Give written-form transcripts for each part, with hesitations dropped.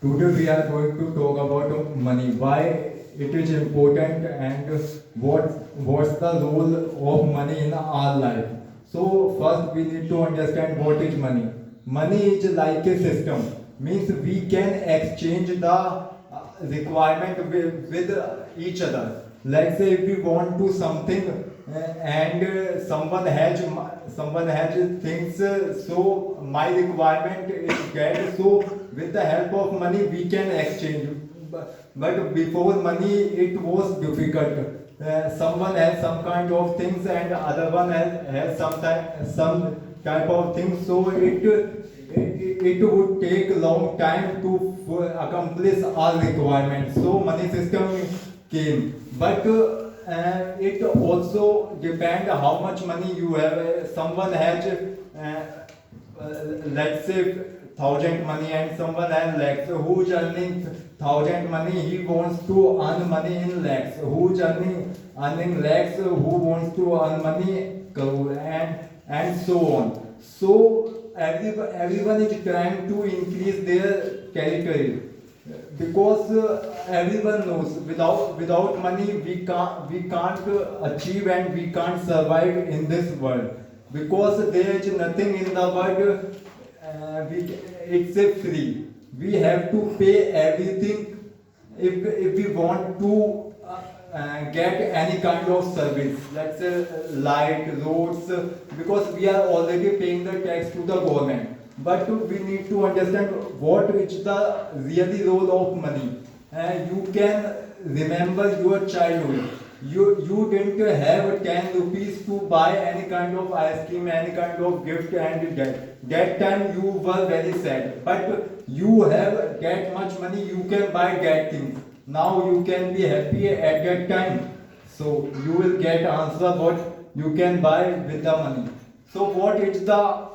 Today we are going to talk about money, why it is important and what's the role of money in our life. So first we need to understand what is money. Money is like a system, means we can exchange the requirement with each other. Let's say if we want to something and someone has things, so my requirement is get, so with the help of money we can exchange. But before money it was difficult. Someone has some kind of things and other one has some type of things, so it would take a long time to accomplish all requirements. So money system came, but it also depend how much money you have. Someone has let's say thousand money and someone has lakhs. So who's earning thousand money, he wants to earn money in lakhs. Who's earning lakhs, who wants to earn money crore, and so on. So everyone is trying to increase their territory, because everyone knows without money we can't achieve and we can't survive in this world, because there is nothing in the world it's a free. We have to pay everything if we want to get any kind of service, let's say light, roads, because we are already paying the tax to the government. But we need to understand what is the really role of money. You can remember your childhood. You didn't have 10 rupees to buy any kind of ice cream, any kind of gift, and that time you were very sad. But you have that much money, you can buy that things. Now you can be happy at that time. So you will get answer what you can buy with the money. So what is the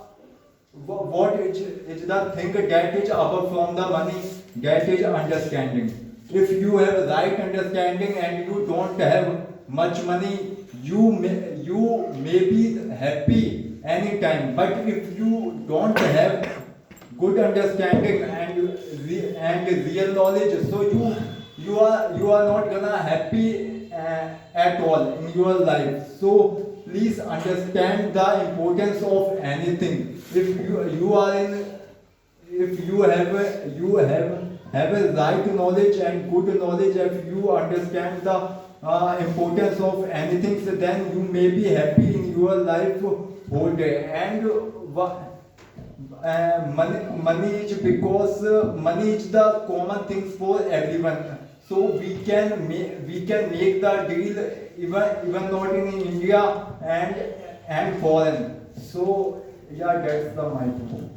thing that is above from the money? That is understanding. If you have right understanding and you don't have much money, you may be happy anytime. But if you don't have good understanding and real knowledge, so you are not gonna happy at all in your life. So please understand the importance of anything. If you have a right knowledge and good knowledge, if you understand the importance of anything, so then you may be happy in your life whole day. And money is, because money is the common things for everyone. So we can make the deal even not in India and foreign. So yeah, that's the my point.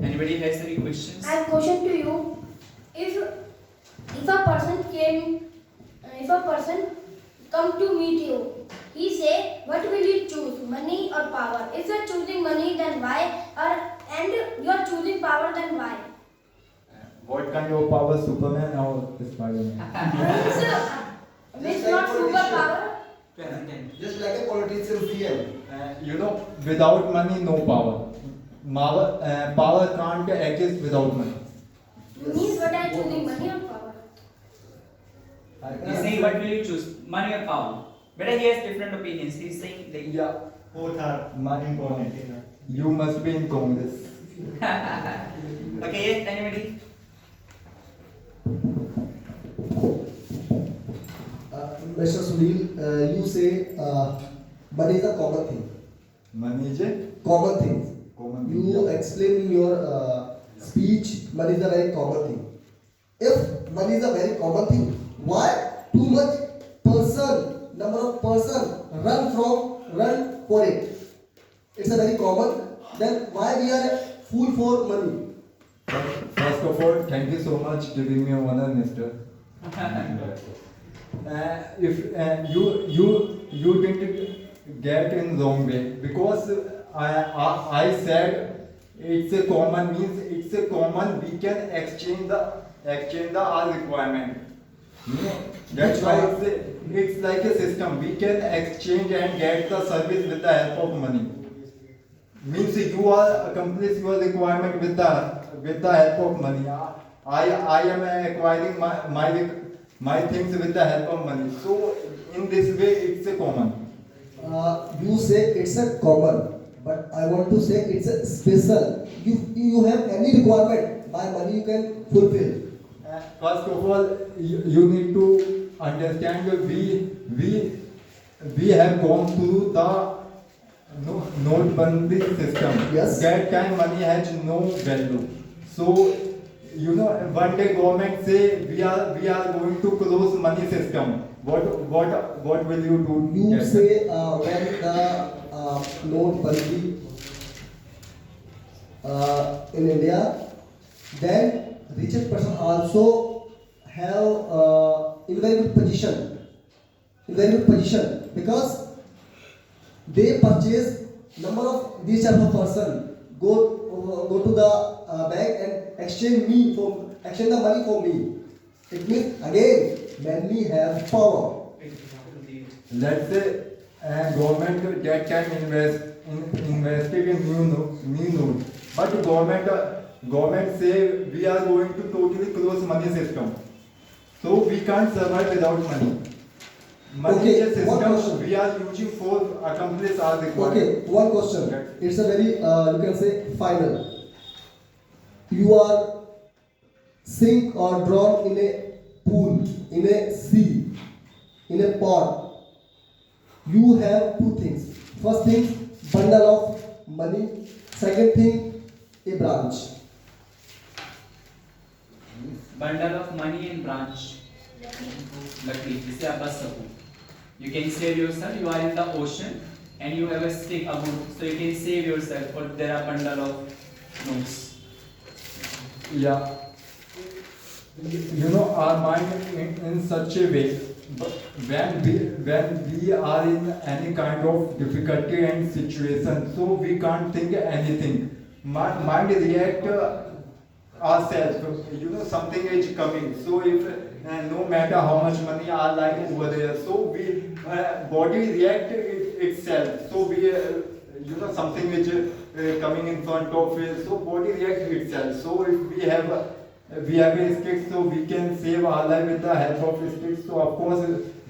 Anybody has any questions? I have a question to you. If a person come to meet you, he say, what will you choose, money or power? If you are choosing money, then why? And you are choosing power, then why? What kind of power, Superman or Spider-Man? Means not superpower. Just like a politician CM. Without money, no power. Power can't exist without money. Means what I choosing, money or power? He's saying, what will you choose, money or power? But he has different opinions. He's saying that Yeah, Both are money important. You must be in Congress. Okay, yes, anybody? Mr. Sunil, you say money is a common thing. Money is a Common thing. common thing. You explain in your speech, money is a very common thing. If money is a very common thing, why too much number of person run for it? It's a very common. Then why we are fool for money? First of all, thank you so much giving me honor, Mister. If you didn't get in wrong way, because I said it's a common, means it's a common, we can exchange the our requirement. That's why it's like a system. We can exchange and get the service with the help of money. means you are accomplish your requirement with the help of money. I am acquiring my things with the help of money. So in this way, it's a common. You say it's a common, but I want to say it's a special. You have any requirement by money you can fulfill. First of all, you need to understand that we have gone through the notebandi system. Yes. That time money has no value. So you know, one day government say we are going to close money system. What will you do? You Yes. say when the notebandi in India, then richest person also have in very good position because they purchase number of these type of person go to the bank and exchange the money for me. It means again many have power. Let's say government that time invested in new note, but government say we are going to totally close money system, so we can't survive without money. Money Okay, is a one system question. we are using for accomplish our requirement. Okay, one question. Yes. It's a very you can say final. You are sink or drawn in a pool, in a sea, in a pond. You have two things. First thing, bundle of money. Second thing, a branch. Bundle of money and branch. Luckily, जिसे आप बच सको. You can save yourself. You are in the ocean and you have a stick, a wood, so you can save yourself. Or there are bundle of notes. Yeah. You know, our mind in such a way, but when we are in any kind of difficulty and situation, so we can't think anything. Mind react ourselves. You know, something is coming. So if no matter how much money are lying over there, so we body react itself. So we you know, something which coming in front of it, so body reacts itself. So if we have a stick, so we can save our life with the help of a stick. So of course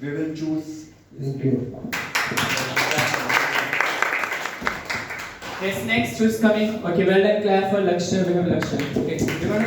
we will choose Thank you. Yes, next who's coming? Okay, well done, clap for Lakshya. We have Lakshya. Okay, we're gonna